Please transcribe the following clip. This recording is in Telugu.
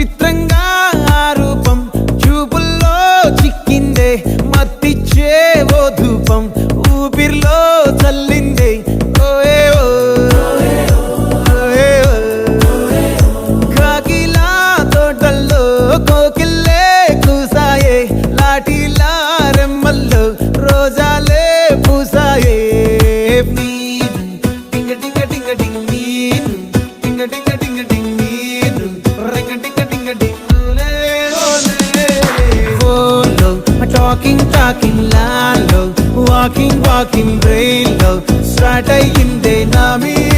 చిత్రంగా ఆ రూపం చూపుల్లో చిక్కిందే మత్తిచ్చే ఓ ధూపం ఊపిరిలో చల్లిందే ఓయే ఓ కాకిలా తోటల్లో కోకిల్లే కూసాయే లాఠీలా రెమ్మల్లో రోజాలే పూసాయే టింగ టింగ టింగ టింగ్ నీరు టింగ టింగ టింగ టింగ్ నీరు రింగ టింగ టింగ టింగులే ఓలో టాకింగ్ లాలో వాకింగ్ బ్రెయిన్ లో స్టార్ట్ అయ్యిందే నా మీద